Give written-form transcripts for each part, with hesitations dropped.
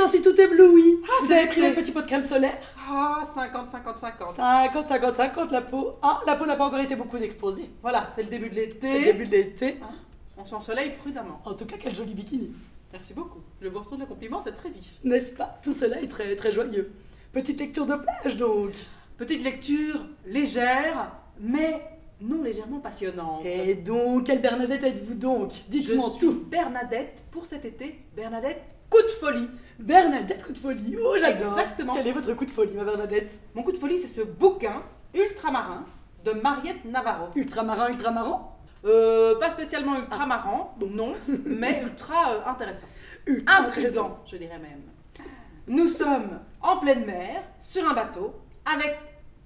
j'en suis tout éblouie. Ah, Vous avez pris le petit pot de crème solaire? Ah, 50, 50, 50. 50, 50, 50, la peau. Ah, la peau n'a pas encore été beaucoup exposée. Voilà, c'est le début de l'été. C'est le début de l'été. Hein, on s'ensoleille prudemment. En tout cas, quel joli bikini. Merci beaucoup. Je vous retourne le compliment, c'est très vif. N'est-ce pas? Tout cela est très, très joyeux. Petite lecture de plage, donc. Petite lecture légère, mais non légèrement passionnante. Et donc, quelle Bernadette êtes-vous donc? Je Dites-moi suis tout. Bernadette pour cet été. Bernadette, coup de folie. Bernadette, coup de folie. Oh, j'adore. Exactement. Quel est votre coup de folie, ma Bernadette? Mon coup de folie, c'est ce bouquin Ultramarin de Mariette Navarro. Ultramarin, ultramarin? Pas spécialement ultramarin, non, mais ultra intéressant. Ultra Intriguant, intéressant. je dirais même. Nous sommes en pleine mer, sur un bateau, avec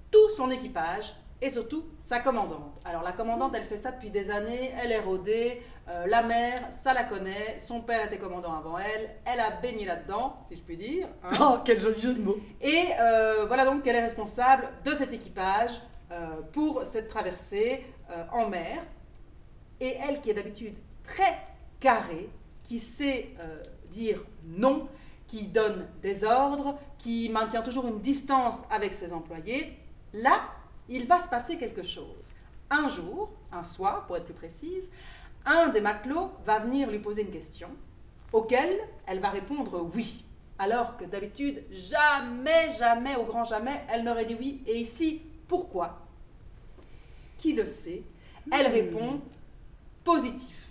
tout son équipage et surtout sa commandante. Alors la commandante, elle fait ça depuis des années, elle est rodée, la mer, ça la connaît, son père était commandant avant elle, elle a baigné là-dedans, si je puis dire. Hein. Oh, quel joli jeu de mots. Et voilà donc qu'elle est responsable de cet équipage pour cette traversée en mer. Et elle qui est d'habitude très carrée, qui sait dire non, qui donne des ordres, qui maintient toujours une distance avec ses employés, là, il va se passer quelque chose. Un jour, un soir pour être plus précise, un des matelots va venir lui poser une question auquel elle va répondre oui. Alors que d'habitude, jamais, jamais, au grand jamais, elle n'aurait dit oui. Et ici, pourquoi? Qui le sait? Elle répond positif.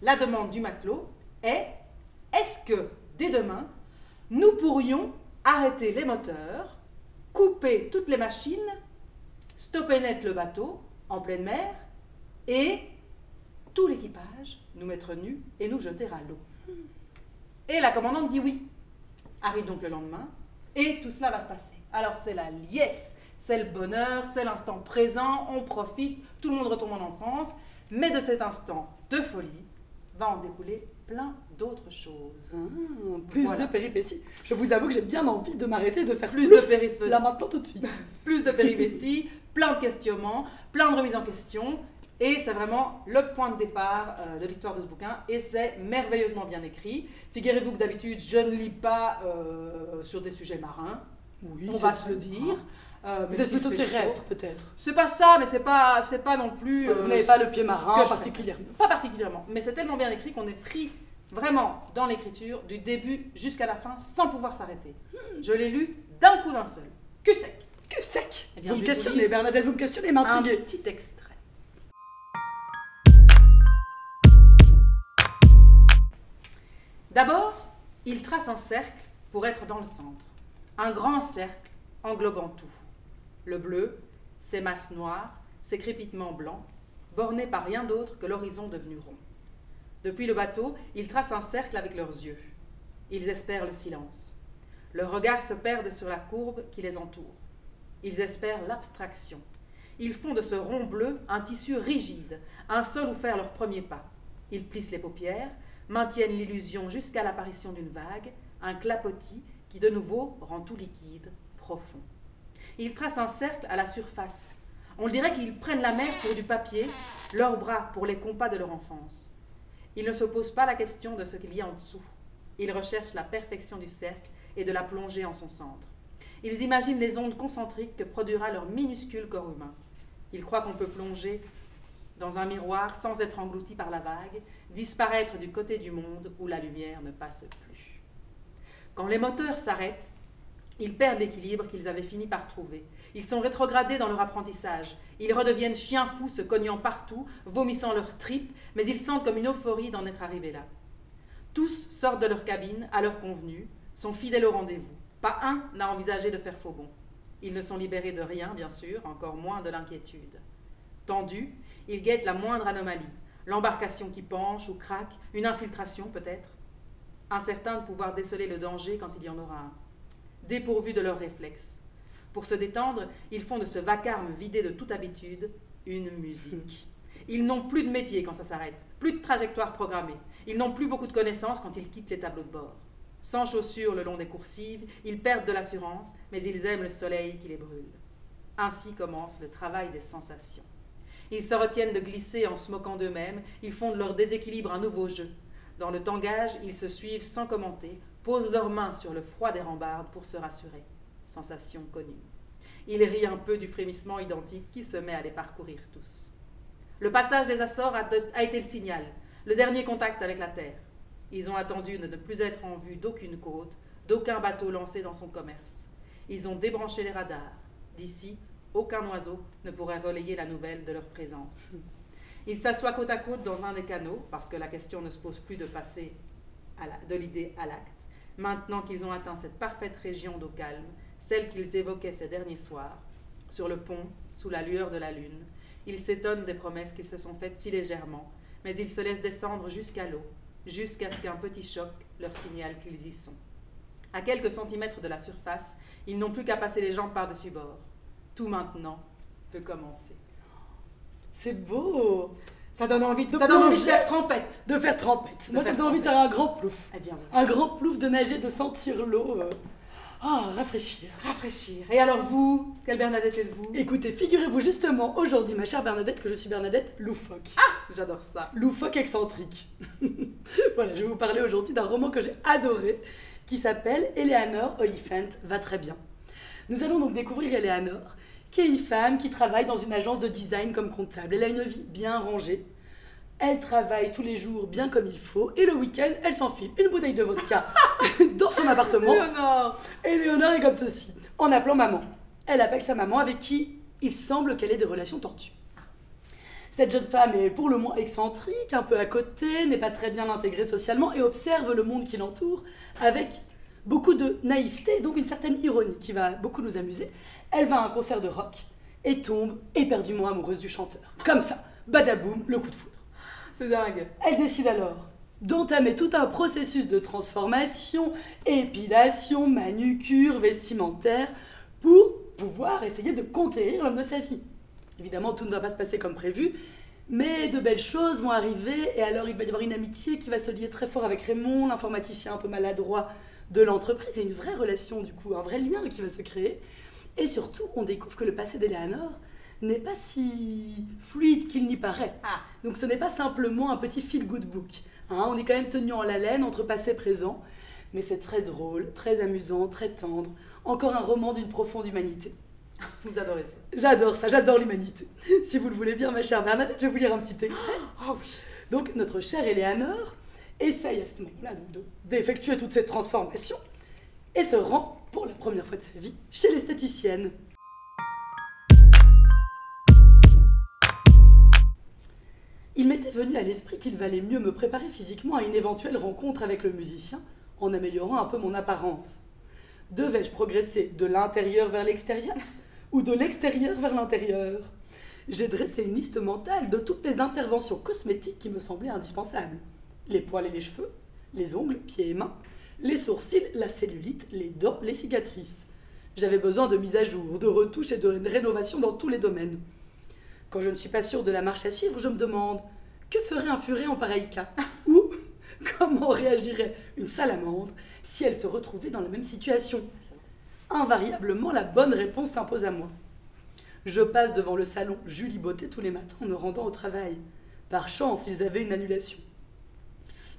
La demande du matelot est: est-ce que dès demain, nous pourrions arrêter les moteurs, couper toutes les machines, stopper net le bateau en pleine mer et tout l'équipage nous mettre nus et nous jeter à l'eau? Et la commandante dit oui. Arrive donc le lendemain et tout cela va se passer. Alors c'est la liesse, c'est le bonheur, c'est l'instant présent, on profite, tout le monde retombe en enfance. Mais de cet instant de folie va en découler plein d'autres choses. Plus Voilà. de péripéties. Je vous avoue que j'ai bien envie de m'arrêter et de faire Plus plouf de péripéties. là maintenant tout de suite. Plus de péripéties, plein de questionnements, plein de remises en question. Et c'est vraiment le point de départ de l'histoire de ce bouquin. Et c'est merveilleusement bien écrit. Figurez-vous que d'habitude, je ne lis pas sur des sujets marins. Oui, On va se le dire. Vous êtes plutôt terrestre, peut-être. C'est pas ça, mais c'est pas non plus... Vous n'avez pas le pied marin que je particulièrement. Pas particulièrement, mais c'est tellement bien écrit qu'on est pris vraiment dans l'écriture du début jusqu'à la fin sans pouvoir s'arrêter. Je l'ai lu d'un coup d'un seul, que sec. Que sec. Eh bien, Vous je me vais vous questionnez, lire Bernadette, vous me questionnez, Un m'intriguez. petit extrait. D'abord, il trace un cercle pour être dans le centre. Un grand cercle englobant tout. Le bleu, ses masses noires, ses crépitements blancs, bornés par rien d'autre que l'horizon devenu rond. Depuis le bateau, ils tracent un cercle avec leurs yeux. Ils espèrent le silence. Leurs regards se perdent sur la courbe qui les entoure. Ils espèrent l'abstraction. Ils font de ce rond bleu un tissu rigide, un sol où faire leur premier pas. Ils plissent les paupières, maintiennent l'illusion jusqu'à l'apparition d'une vague, un clapotis qui de nouveau rend tout liquide, profond. Ils tracent un cercle à la surface. On dirait qu'ils prennent la mer pour du papier, leurs bras pour les compas de leur enfance. Ils ne se posent pas la question de ce qu'il y a en dessous. Ils recherchent la perfection du cercle et de la plongée en son centre. Ils imaginent les ondes concentriques que produira leur minuscule corps humain. Ils croient qu'on peut plonger dans un miroir sans être englouti par la vague, disparaître du côté du monde où la lumière ne passe plus. Quand les moteurs s'arrêtent, ils perdent l'équilibre qu'ils avaient fini par trouver. Ils sont rétrogradés dans leur apprentissage. Ils redeviennent chiens fous se cognant partout, vomissant leurs tripes, mais ils sentent comme une euphorie d'en être arrivés là. Tous sortent de leur cabine à l'heure convenue, sont fidèles au rendez-vous. Pas un n'a envisagé de faire faux bond. Ils ne sont libérés de rien, bien sûr, encore moins de l'inquiétude. Tendus, ils guettent la moindre anomalie, l'embarcation qui penche ou craque, une infiltration peut-être. Incertains de pouvoir déceler le danger quand il y en aura un. Dépourvus de leurs réflexes. Pour se détendre, ils font de ce vacarme vidé de toute habitude une musique. Ils n'ont plus de métier quand ça s'arrête, plus de trajectoire programmée. Ils n'ont plus beaucoup de connaissances quand ils quittent les tableaux de bord. Sans chaussures le long des coursives, ils perdent de l'assurance, mais ils aiment le soleil qui les brûle. Ainsi commence le travail des sensations. Ils se retiennent de glisser en se moquant d'eux-mêmes, ils font de leur déséquilibre un nouveau jeu. Dans le tangage, ils se suivent sans commenter, posent leurs mains sur le froid des rambardes pour se rassurer. Sensation connue. Il rit un peu du frémissement identique qui se met à les parcourir tous. Le passage des Açores a été le signal, le dernier contact avec la terre. Ils ont attendu de ne plus être en vue d'aucune côte, d'aucun bateau lancé dans son commerce. Ils ont débranché les radars. D'ici, aucun oiseau ne pourrait relayer la nouvelle de leur présence. Ils s'assoient côte à côte dans un des canots, parce que la question ne se pose plus de passer de l'idée à l'acte, maintenant qu'ils ont atteint cette parfaite région d'eau calme, celle qu'ils évoquaient ces derniers soirs, sur le pont, sous la lueur de la lune. Ils s'étonnent des promesses qu'ils se sont faites si légèrement, mais ils se laissent descendre jusqu'à l'eau, jusqu'à ce qu'un petit choc leur signale qu'ils y sont. À quelques centimètres de la surface, ils n'ont plus qu'à passer les jambes par-dessus bord. Tout maintenant peut commencer. C'est beau. Ça donne envie de faire trempette. De faire trempette. Moi, ça me donne envie de faire un grand plouf. Eh bien, oui. Un grand plouf, de nager, de sentir l'eau. Rafraîchir. Rafraîchir. Et alors vous, quelle Bernadette êtes-vous? Écoutez, figurez-vous justement aujourd'hui, ma chère Bernadette, que je suis Bernadette loufoque. Ah, j'adore ça. Loufoque excentrique. Voilà, je vais vous parler aujourd'hui d'un roman que j'ai adoré, qui s'appelle Eleanor Oliphant va très bien. Nous allons donc découvrir Eleanor, qui est une femme qui travaille dans une agence de design comme comptable. Elle a une vie bien rangée. Elle travaille tous les jours bien comme il faut. Et le week-end, elle s'enfile une bouteille de vodka dans son appartement. Léonore. Et Léonore est comme ceci, en appelant maman. Elle appelle sa maman avec qui il semble qu'elle ait des relations tordues. Cette jeune femme est pour le moins excentrique, un peu à côté, n'est pas très bien intégrée socialement et observe le monde qui l'entoure avec beaucoup de naïveté, donc une certaine ironie qui va beaucoup nous amuser. Elle va à un concert de rock et tombe éperdument amoureuse du chanteur. Comme ça, badaboum, le coup de foudre. C'est dingue. Elle décide alors d'entamer tout un processus de transformation, épilation, manucure, vestimentaire, pour pouvoir essayer de conquérir l'homme de sa vie. Évidemment, tout ne va pas se passer comme prévu, mais de belles choses vont arriver, et alors il va y avoir une amitié qui va se lier très fort avec Raymond, l'informaticien un peu maladroit de l'entreprise, et une vraie relation du coup, un vrai lien qui va se créer. Et surtout, on découvre que le passé d'Eleanor n'est pas si fluide qu'il n'y paraît. Donc ce n'est pas simplement un petit feel-good book. On est quand même tenu en haleine entre passé et présent, mais c'est très drôle, très amusant, très tendre. Encore un roman d'une profonde humanité. Vous adorez ça. J'adore ça, j'adore l'humanité. Si vous le voulez bien, ma chère Bernadette, je vais vous lire un petit extrait. Oh oui. Donc notre chère Eleanor essaye à ce moment-là d'effectuer toute cette transformation et se rend pour la première fois de sa vie chez l'esthéticienne. Il m'était venu à l'esprit qu'il valait mieux me préparer physiquement à une éventuelle rencontre avec le musicien en améliorant un peu mon apparence. Devais-je progresser de l'intérieur vers l'extérieur ou de l'extérieur vers l'intérieur? J'ai dressé une liste mentale de toutes les interventions cosmétiques qui me semblaient indispensables. Les poils et les cheveux, les ongles, pieds et mains, les sourcils, la cellulite, les dents, les cicatrices. J'avais besoin de mise à jour, de retouches et de rénovation dans tous les domaines. Quand je ne suis pas sûre de la marche à suivre, je me demande que ferait un furet en pareil cas? Ou comment réagirait une salamandre si elle se retrouvait dans la même situation? Invariablement, la bonne réponse s'impose à moi. Je passe devant le salon Julie Beauté tous les matins en me rendant au travail. Par chance, ils avaient une annulation.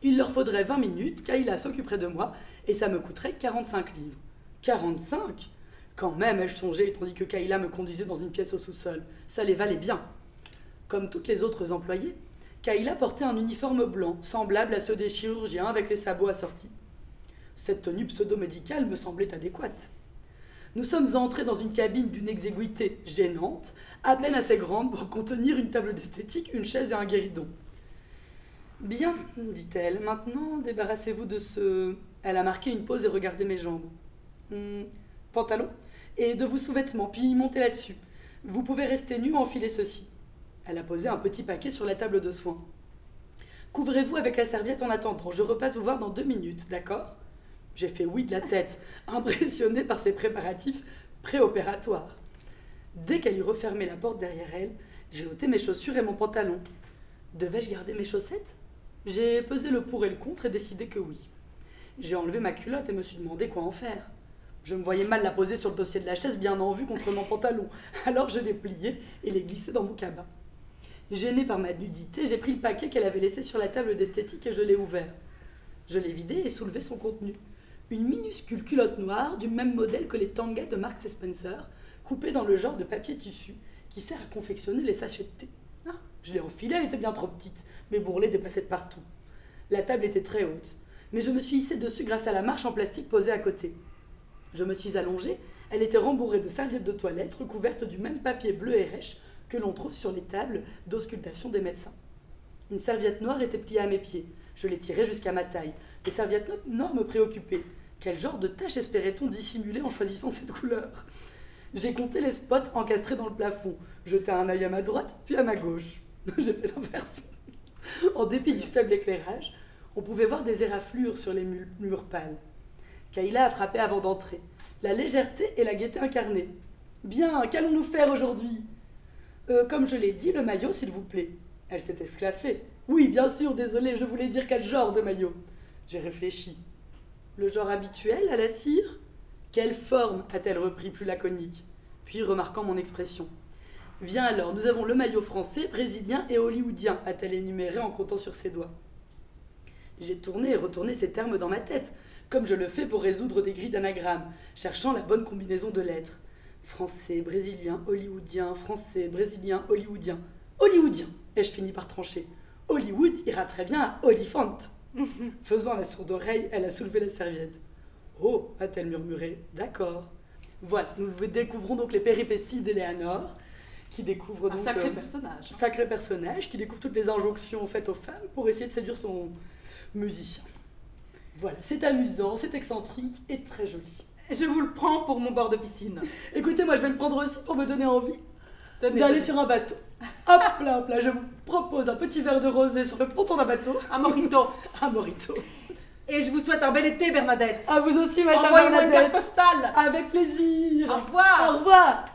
Il leur faudrait 20 minutes, Kayla s'occuperait de moi, et ça me coûterait 45 livres. 45 ? Quand même, ai-je songé, tandis que Kayla me conduisait dans une pièce au sous-sol. Ça les valait bien. Comme toutes les autres employées, Kayla portait un uniforme blanc, semblable à ceux des chirurgiens avec les sabots assortis. Cette tenue pseudo-médicale me semblait adéquate. Nous sommes entrés dans une cabine d'une exiguïté gênante, à peine assez grande pour contenir une table d'esthétique, une chaise et un guéridon. « Bien, dit-elle, maintenant débarrassez-vous de ce... » Elle a marqué une pause et regardé mes jambes. « Pantalon et de vos sous-vêtements, puis montez là-dessus. Vous pouvez rester nu ou enfiler ceci. » Elle a posé un petit paquet sur la table de soins. « Couvrez-vous avec la serviette en attendant, je repasse vous voir dans 2 minutes, d'accord ?» J'ai fait oui de la tête, impressionnée par ces préparatifs préopératoires. Dès qu'elle eut refermé la porte derrière elle, j'ai ôté mes chaussures et mon pantalon. Devais-je garder mes chaussettes? J'ai pesé le pour et le contre et décidé que oui. J'ai enlevé ma culotte et me suis demandé quoi en faire. Je me voyais mal la poser sur le dossier de la chaise bien en vue contre mon pantalon, alors je l'ai plié et l'ai glissé dans mon cabas. Gênée par ma nudité, j'ai pris le paquet qu'elle avait laissé sur la table d'esthétique et je l'ai ouvert. Je l'ai vidé et soulevé son contenu. Une minuscule culotte noire du même modèle que les tangas de Marks et Spencer, coupée dans le genre de papier tissu qui sert à confectionner les sachets de thé. Ah, je l'ai enfilée, elle était bien trop petite, mes bourrelets dépassaient de partout. La table était très haute, mais je me suis hissée dessus grâce à la marche en plastique posée à côté. Je me suis allongée, elle était rembourrée de serviettes de toilette recouvertes du même papier bleu et rêche que l'on trouve sur les tables d'auscultation des médecins. Une serviette noire était pliée à mes pieds. Je l'ai tirée jusqu'à ma taille. Les serviettes noires me préoccupaient. Quel genre de tâche espérait-on dissimuler en choisissant cette couleur? J'ai compté les spots encastrés dans le plafond, jeté un œil à ma droite, puis à ma gauche. J'ai fait l'inverse. En dépit du faible éclairage, on pouvait voir des éraflures sur les murs pâles. Kayla a frappé avant d'entrer. La légèreté et la gaieté incarnée. Bien, qu'allons-nous faire aujourd'hui? Comme je l'ai dit, le maillot, s'il vous plaît. Elle s'est esclaffée. Oui, bien sûr, désolée, je voulais dire quel genre de maillot. J'ai réfléchi. Le genre habituel, à la cire? Quelle forme, a-t-elle repris plus laconique, puis remarquant mon expression. Bien alors, nous avons le maillot français, brésilien et hollywoodien, a-t-elle énuméré en comptant sur ses doigts. J'ai tourné et retourné ces termes dans ma tête, comme je le fais pour résoudre des grilles d'anagrammes, cherchant la bonne combinaison de lettres. Français, brésilien, hollywoodien, français, brésilien, hollywoodien. Hollywoodien, ai-je fini par trancher. Hollywood ira très bien à Oliphant. Faisant la sourde oreille, elle a soulevé la serviette. Oh, a-t-elle murmuré. D'accord. Voilà, nous découvrons donc les péripéties d'Eleanor, qui découvre donc... Sacré personnage, qui découvre toutes les injonctions faites aux femmes pour essayer de séduire son musicien. Voilà, c'est amusant, c'est excentrique et très joli. Je vous le prends pour mon bord de piscine. Écoutez, moi je vais le prendre aussi pour me donner envie d'aller sur un bateau. Hop là, je vous propose un petit verre de rosé sur le ponton d'un bateau. Un mojito. Un mojito. Et je vous souhaite un bel été, Bernadette. À vous aussi, ma chère Envoyez-moi Bernadette. une carte postale. Avec plaisir. Au revoir. Au revoir.